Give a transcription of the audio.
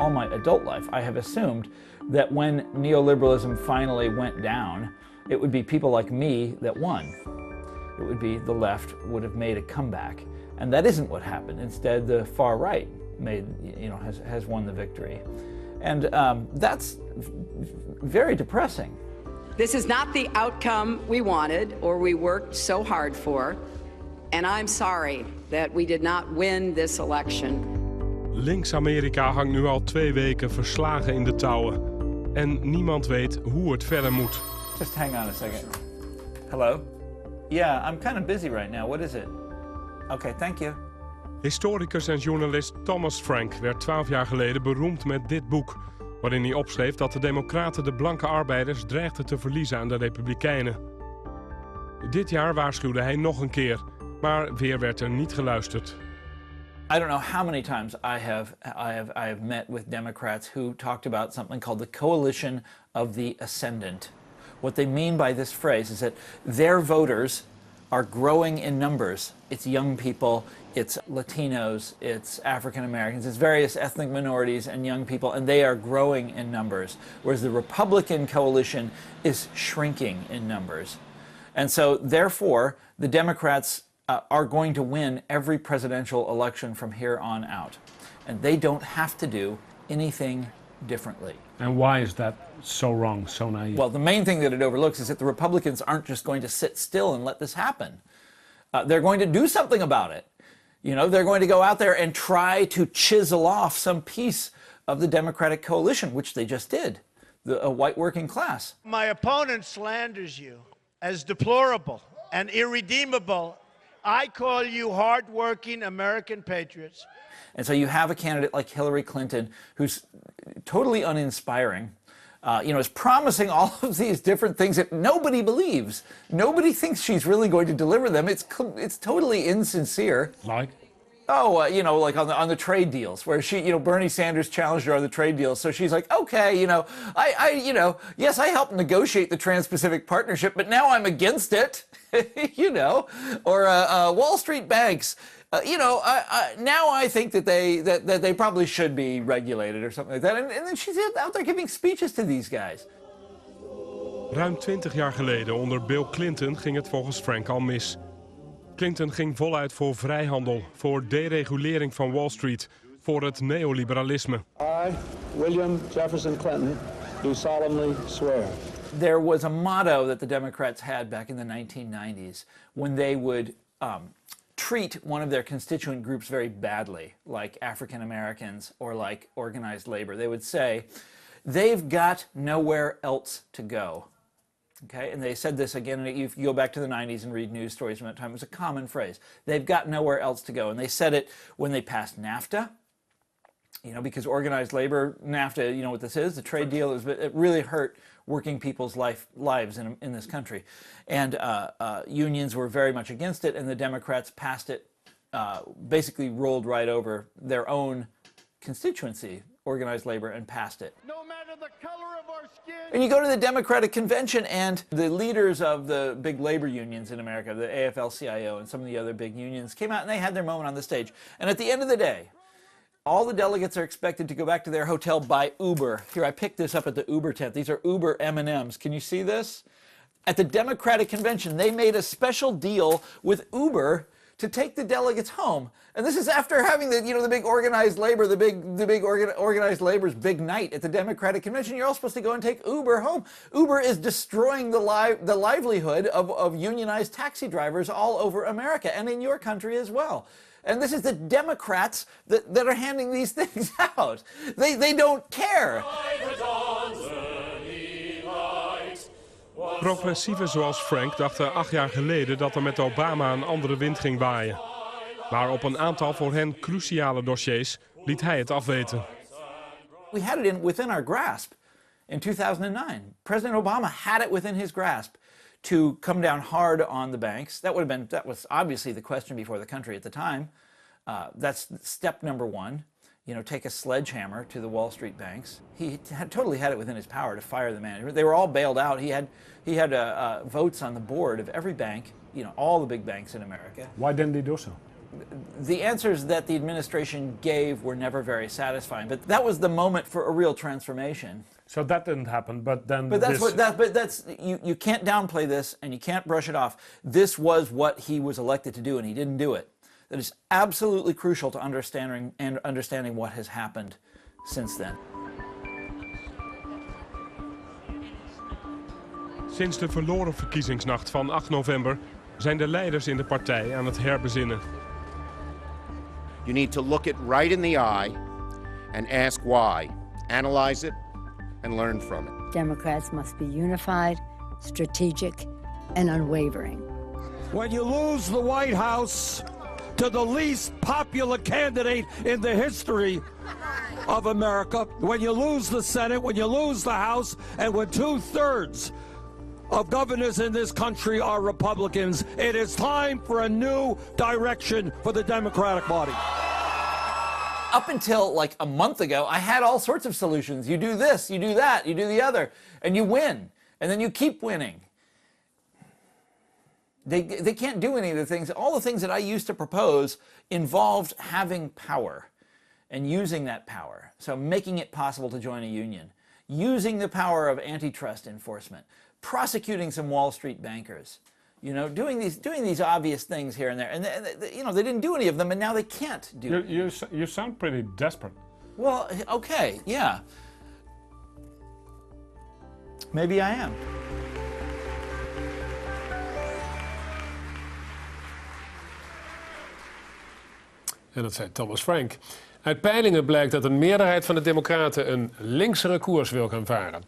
all my adult life, I have assumed that when neoliberalism finally went down, it would be people like me that won. It would be the left would have made a comeback. And that isn't what happened. Instead, the far right has won the victory. And that's very depressing. This is not the outcome we wanted or we worked so hard for. And I'm sorry that we did not win this election. Links-Amerika hangt nu al 2 weken verslagen in de touwen. En niemand weet hoe het verder moet. Just hang on a second. Hello? Yeah, I'm kind of busy right now. What is it? Okay, thank you. Historicus en journalist Thomas Frank werd 12 jaar geleden beroemd met dit boek, waarin hij opschreef dat de democraten de blanke arbeiders dreigden te verliezen aan de republikeinen. Dit jaar waarschuwde hij nog een keer, maar weer werd er niet geluisterd. I don't know how many times I have met with Democrats who talked about something called the coalition of the ascendant. What they mean by this phrase is that their voters are growing in numbers. It's young people, it's Latinos, it's African Americans, it's various ethnic minorities and young people, and they are growing in numbers, whereas the Republican coalition is shrinking in numbers. And so, therefore, the Democrats are going to win every presidential election from here on out. And they don't have to do anything differently. And why is that so wrong, so naive? Well, the main thing that it overlooks is that the Republicans aren't just going to sit still and let this happen. They're going to do something about it. You know, they're going to go out there and try to chisel off some piece of the Democratic coalition, which they just did, a white working class. My opponent slanders you as deplorable and irredeemable. I call you hard-working American patriots. And so you have a candidate like Hillary Clinton who's totally uninspiring, is promising all of these different things that nobody believes. Nobody thinks she's really going to deliver them. It's totally insincere. Like? Oh, like on the trade deals, where Bernie Sanders challenged her on the trade deals. So she's like, okay, yes, I helped negotiate the Trans-Pacific Partnership, but now I'm against it, or Wall Street banks. Now I think that they probably should be regulated or something like that. And then she's out there giving speeches to these guys. Ruim 20 jaar geleden onder Bill Clinton ging het volgens Frank al mis. Clinton ging voluit voor vrijhandel, voor deregulering van Wall Street, voor het neoliberalisme. I, William Jefferson Clinton, do solemnly swear. There was a motto that the Democrats had back in the 1990s when they would treat one of their constituent groups very badly, like African Americans or like organized labor. They would say, they've got nowhere else to go. Okay, and they said this again, and if you go back to the 90s and read news stories from that time, it was a common phrase. They've got nowhere else to go. And they said it when they passed NAFTA, because organized labor, NAFTA, you know what this is, the trade deal, it really hurt working people's lives in this country. And unions were very much against it, and the Democrats passed it, basically rolled right over their own constituency, organized labor, and passed it. No matter the color of our skin. And you go to the Democratic Convention, and the leaders of the big labor unions in America, the AFL-CIO and some of the other big unions, came out and they had their moment on the stage. And at the end of the day, all the delegates are expected to go back to their hotel by Uber. Here, I picked this up at the Uber tent. These are Uber M&Ms. Can you see this? At the Democratic Convention, they made a special deal with Uber to take the delegates home. And this is after having the big organized labor, organized labor's big night at the Democratic Convention. You're all supposed to go and take Uber home. Uber is destroying the livelihood of unionized taxi drivers all over America and in your country as well. And this is the Democrats that are handing these things out. They don't care. Progressieven zoals Frank dachten 8 jaar geleden dat er met Obama een andere wind ging waaien. Maar op een aantal voor hen cruciale dossiers liet hij het afweten. We had it within our grasp in 2009. President Obama had it within his grasp to come down hard on the banks. That was obviously the question before the country at the time. That's step number one. Take a sledgehammer to the Wall Street banks. He totally had it within his power to fire the management. They were all bailed out. He had votes on the board of every bank, all the big banks in America. Why didn't he do so? the answers that the administration gave were never very satisfying. But that was the moment for a real transformation. So that didn't happen, but then But that's this... but that's you can't downplay this and you can't brush it off. This was what he was elected to do, and he didn't do it. That is absolutely crucial to understanding what has happened since then. Sinds de verloren verkiezingsnacht van 8 november zijn de leiders in de partij aan het herbezinnen. You need to look it right in the eye and ask why. Analyze it and learn from it. Democrats must be unified, strategic, and unwavering. When you lose the White House to the least popular candidate in the history of America, when you lose the Senate, when you lose the House, and when 2/3 of governors in this country are Republicans, it is time for a new direction for the Democratic Party. Up until like a month ago, I had all sorts of solutions. You do this, you do that, you do the other, and you win. And then you keep winning. They can't do any of the things. All the things that I used to propose involved having power and using that power. So making it possible to join a union. Using the power of antitrust enforcement. Prosecuting some Wall Street bankers. You know, doing these obvious things here and there. And you know, they didn't do any of them, and now they can't do it. You sound pretty desperate. Well, okay, yeah. Maybe I am. En dat zei Thomas Frank. Uit peilingen blijkt dat een meerderheid van de Democraten een linksere koers wil gaan varen.